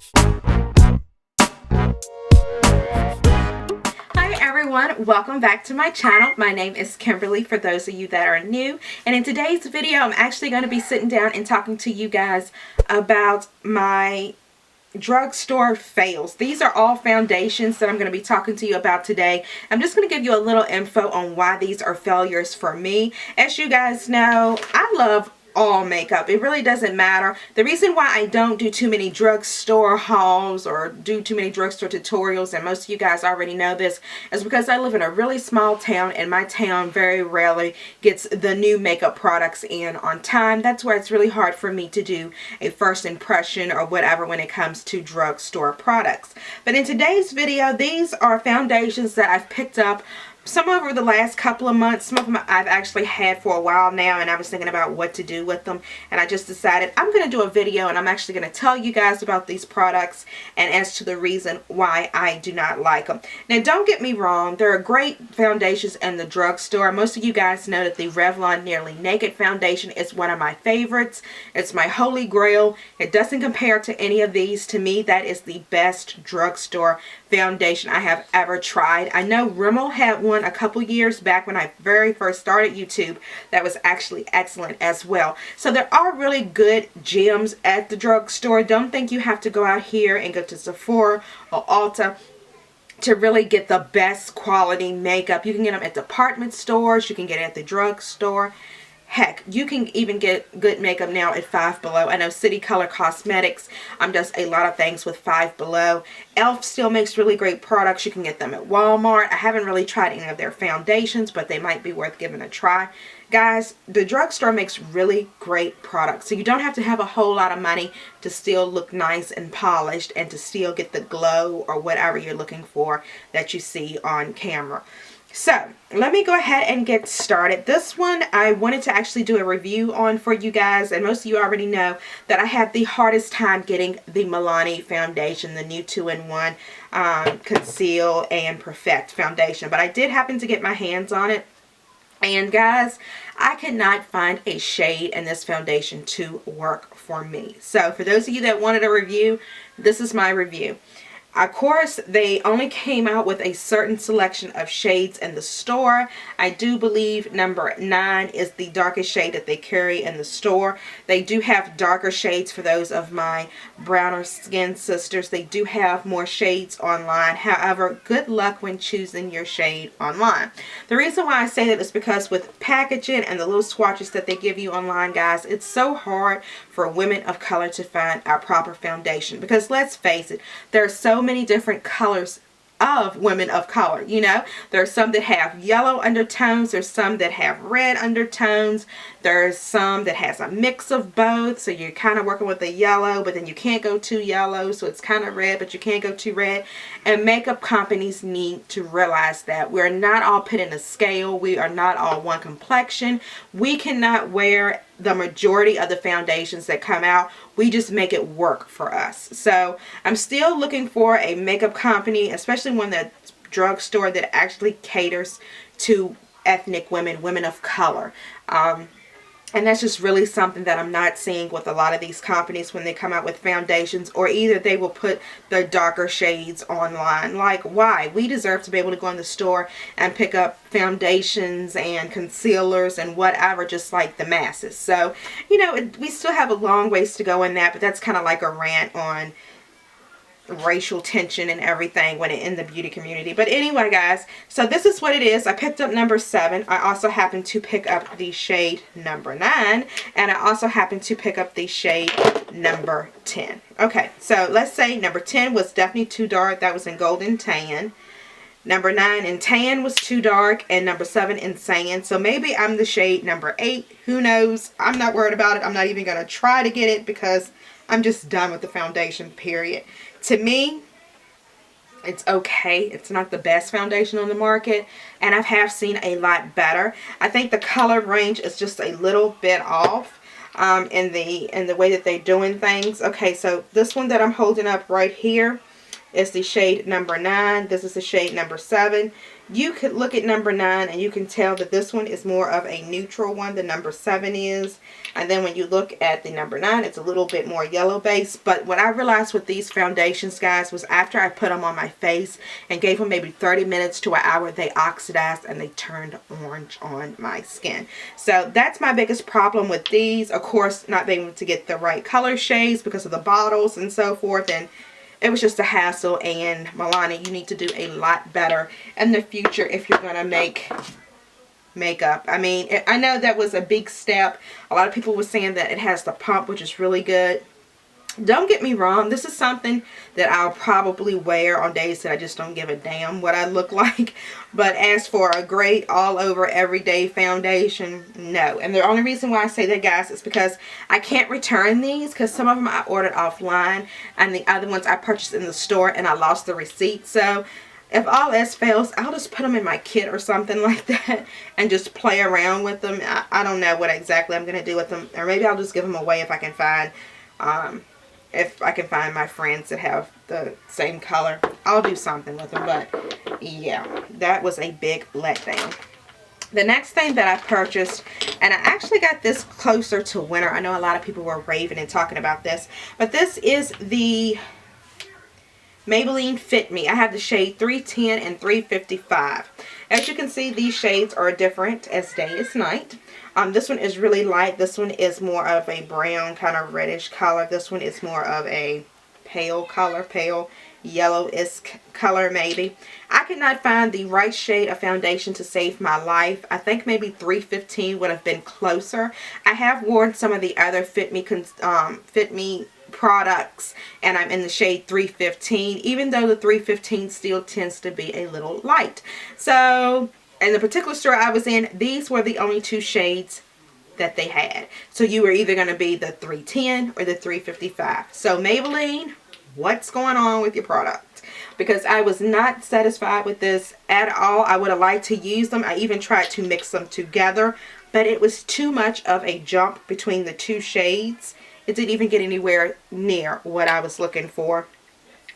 Hi everyone, welcome back to my channel. My name is Kimberly for those of you that are new, and in today's video I'm actually going to be sitting down and talking to you guys about my drugstore fails. These are all foundations that I'm going to be talking to you about today. I'm just going to give you a little info on why these are failures for me. As you guys know, I love all makeup. It really doesn't matter. The reason why I don't do too many drugstore hauls or do too many drugstore tutorials, and most of you guys already know this, is because I live in a really small town and my town very rarely gets the new makeup products in on time. That's why it's really hard for me to do a first impression or whatever when it comes to drugstore products. But in today's video, these are foundations that I've picked up some over the last couple of months. Some of them I've actually had for a while now, and I was thinking about what to do with them, and I just decided I'm going to do a video and I'm actually going to tell you guys about these products and as to the reason why I do not like them. Now don't get me wrong, there are great foundations in the drugstore. Most of you guys know that the Revlon Nearly Naked foundation is one of my favorites. It's my holy grail. It doesn't compare to any of these. To me, that is the best drugstore foundation I have ever tried. I know Rimmel had one a couple years back when I very first started YouTube that was actually excellent as well. So there are really good gems at the drugstore. Don't think you have to go out here and go to Sephora or Ulta to really get the best quality makeup. You can get them at department stores, you can get it at the drugstore. Heck, you can even get good makeup now at Five Below. I know City Color Cosmetics does a lot of things with Five Below. e.l.f. still makes really great products. You can get them at Walmart. I haven't really tried any of their foundations, but they might be worth giving a try. Guys, the drugstore makes really great products. So you don't have to have a whole lot of money to still look nice and polished and to still get the glow or whatever you're looking for that you see on camera. So let me go ahead and get started. This one I wanted to actually do a review on for you guys, and most of you already know that I had the hardest time getting the Milani foundation, the new 2-in-1 Conceal and Perfect foundation, but I did happen to get my hands on it. And guys, I could not find a shade in this foundation to work for me. So for those of you that wanted a review, this is my review. Of course, they only came out with a certain selection of shades in the store. I do believe number 9 is the darkest shade that they carry in the store. They do have darker shades for those of my browner skin sisters. They do have more shades online. However, good luck when choosing your shade online. The reason why I say that is because with packaging and the little swatches that they give you online, guys, it's so hard for women of color to find our proper foundation. Because let's face it, there are so many different colors of women of color. You know, there are some that have yellow undertones, there's some that have red undertones, there's some that has a mix of both, so you're kind of working with the yellow, but then you can't go too yellow, so it's kind of red, but you can't go too red. And makeup companies need to realize that we're not all put in a scale, we are not all one complexion. We cannot wear the majority of the foundations that come out. We just make it work for us. So I'm still looking for a makeup company, especially one that's drugstore, that actually caters to ethnic women, women of color. And that's just really something that I'm not seeing with a lot of these companies when they come out with foundations, or either they will put the darker shades online. Like, why? We deserve to be able to go in the store and pick up foundations and concealers and whatever, just like the masses. So, you know, we still have a long ways to go in that, but that's kind of like a rant on racial tension and everything when in the beauty community. But anyway, guys, so this is what it is. I picked up number 7. I also happened to pick up the shade number 9, and I also happened to pick up the shade number 10. Okay, so let's say number 10 was definitely too dark. That was in Golden Tan. Number 9 in Tan was too dark, and number 7 in Sand. So maybe I'm the shade number 8. Who knows? I'm not worried about it. I'm not even going to try to get it because I'm just done with the foundation, period. To me, it's okay. It's not the best foundation on the market, and I have seen a lot better. I think the color range is just a little bit off in the way that they're doing things. Okay, so this one that I'm holding up right here, is the shade number 9. This is the shade number 7. You could look at number 9 and you can tell that this one is more of a neutral one than number 7 is. And then when you look at the number 9, it's a little bit more yellow based. But what I realized with these foundations, guys, was after I put them on my face and gave them maybe 30 minutes to an hour, they oxidized and they turned orange on my skin. So that's my biggest problem with these. Of course, not being able to get the right color shades because of the bottles and so forth. And it was just a hassle. And Milana, you need to do a lot better in the future if you're going to make makeup. I mean, I know that was a big step. A lot of people were saying that it has the pump, which is really good. Don't get me wrong, this is something that I'll probably wear on days that I just don't give a damn what I look like. But as for a great all over everyday foundation, no. And the only reason why I say that, guys, is because I can't return these, because some of them I ordered offline and the other ones I purchased in the store and I lost the receipt. So if all else fails, I'll just put them in my kit or something like that and just play around with them. I don't know what exactly I'm going to do with them. Or maybe I'll just give them away if I can find my friends that have the same color. I'll do something with them. But yeah, that was a big letdown. The next thing that I purchased, and I actually got this closer to winter. I know a lot of people were raving and talking about this. But this is the Maybelline Fit Me. I have the shade 310 and 355. As you can see, these shades are different as day as night. This one is really light. This one is more of a brown kind of reddish color. This one is more of a pale color, pale yellowish color maybe. I could not find the right shade of foundation to save my life. I think maybe 315 would have been closer. I have worn some of the other Fit Me products and I'm in the shade 315, even though the 315 still tends to be a little light. So in the particular store I was in, these were the only two shades that they had. So you were either going to be the 310 or the 355. So Maybelline, what's going on with your product? Because I was not satisfied with this at all. I would have liked to use them. I even tried to mix them together, but it was too much of a jump between the two shades. It didn't even get anywhere near what I was looking for.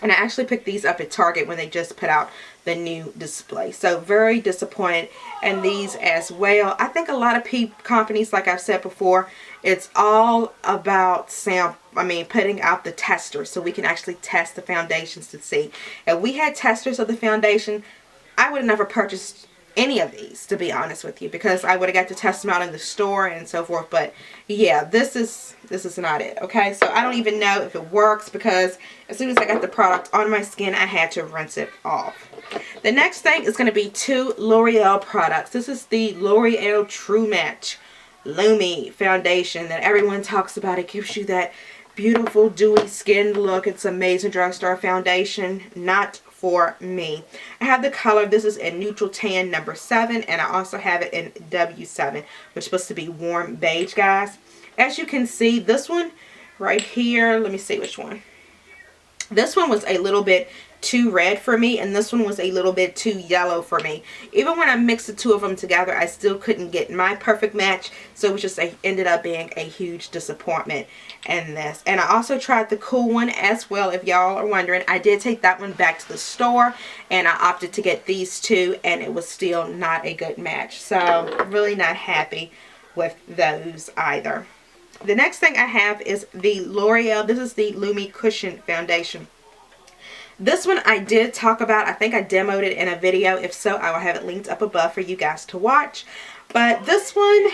And I actually picked these up at Target when they just put out the new display. So very disappointed in these as well. I think a lot of companies, like I've said before, it's all about putting out the testers so we can actually test the foundations to see. If we had testers of the foundation, I would have never purchased any of these, to be honest with you, because I would have got to test them out in the store and so forth. But yeah, this is not it. Okay, so I don't even know if it works, because as soon as I got the product on my skin, I had to rinse it off. The next thing is going to be two L'Oreal products. This is the L'Oreal True Match Lumi foundation that everyone talks about. It gives you that beautiful dewy skin look. It's amazing drugstore foundation. Not for me. I have the color, this is in neutral tan number 7, and I also have it in W7, which is supposed to be warm beige, guys. As you can see, this one right here, let me see which one. This one was a little bit too red for me, and this one was a little bit too yellow for me. Even when I mixed the two of them together, I still couldn't get my perfect match, so it was just ended up being a huge disappointment in this. And I also tried the cool one as well. If y'all are wondering, I did take that one back to the store and I opted to get these two, and it was still not a good match. So really not happy with those either. The next thing I have is the L'Oreal, this is the Lumi Cushion Foundation. This one I did talk about. I think I demoed it in a video. If so, I will have it linked up above for you guys to watch. But this one,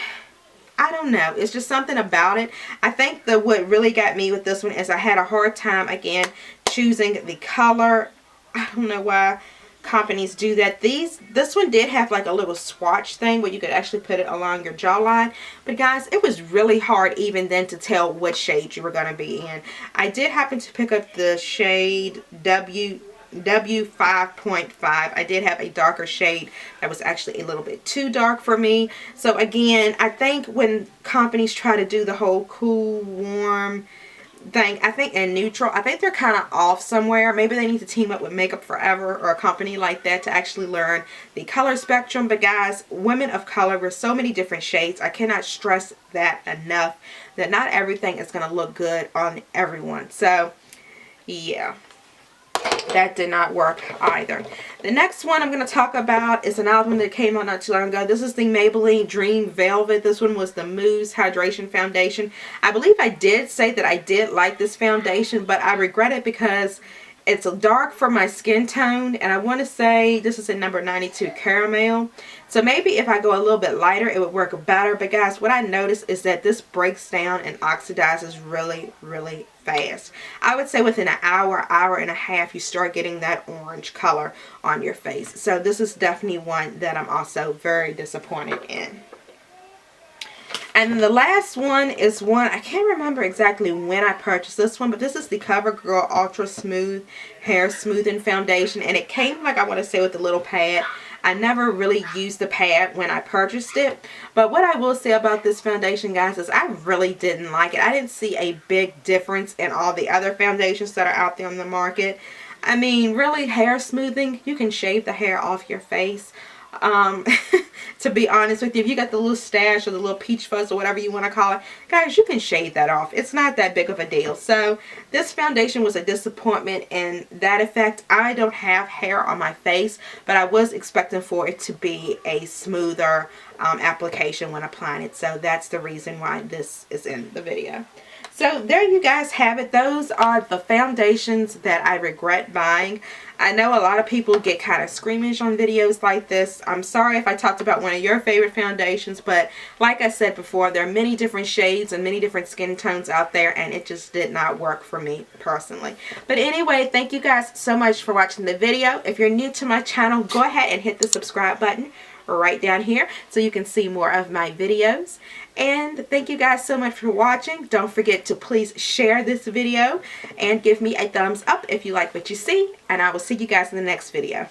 I don't know. It's just something about it. I think that what really got me with this one is I had a hard time, again, choosing the color. I don't know why companies do that. This one did have like a little swatch thing where you could actually put it along your jawline, but guys, it was really hard even then to tell what shade you were going to be in. I did happen to pick up the shade W5.5. I did have a darker shade that was actually a little bit too dark for me. So again, I think when companies try to do the whole cool, warm thing, I think in neutral, I think they're kind of off somewhere. Maybe they need to team up with Makeup Forever or a company like that to actually learn the color spectrum. But guys, women of color, we're so many different shades. I cannot stress that enough, that not everything is going to look good on everyone. So yeah. That did not work either. The next one I'm going to talk about is an album that came out not too long ago. This is the Maybelline Dream Velvet. This one was the Mousse Hydration Foundation. I believe I did say that I did like this foundation, but I regret it because it's dark for my skin tone, and I want to say this is in number 92 Caramel. So maybe if I go a little bit lighter, it would work better. But guys, what I noticed is that this breaks down and oxidizes really, really fast. I would say within an hour, hour and a half, you start getting that orange color on your face. So this is definitely one that I'm also very disappointed in. And then the last one is one, I can't remember exactly when I purchased this one, but this is the CoverGirl Ultra Smooth Hair Smoothing Foundation. And it came, like, I want to say, with a little pad. I never really used the pad when I purchased it. But what I will say about this foundation, guys, is I really didn't like it. I didn't see a big difference in all the other foundations that are out there on the market. I mean, really, hair smoothing, you can shave the hair off your face. To be honest with you, if you got the little stash or the little peach fuzz or whatever you want to call it, guys, you can shave that off. It's not that big of a deal. So this foundation was a disappointment in that effect. I don't have hair on my face, but I was expecting for it to be a smoother application when applying it. So that's the reason why this is in the video. So there you guys have it. Those are the foundations that I regret buying. I know a lot of people get kind of squeamish on videos like this. I'm sorry if I talked about one of your favorite foundations, but like I said before, there are many different shades and many different skin tones out there, and it just did not work for me personally. But anyway, thank you guys so much for watching the video. If you're new to my channel, go ahead and hit the subscribe button right down here so you can see more of my videos. And thank you guys so much for watching. Don't forget to please share this video and give me a thumbs up if you like what you see, and I will see you guys in the next video.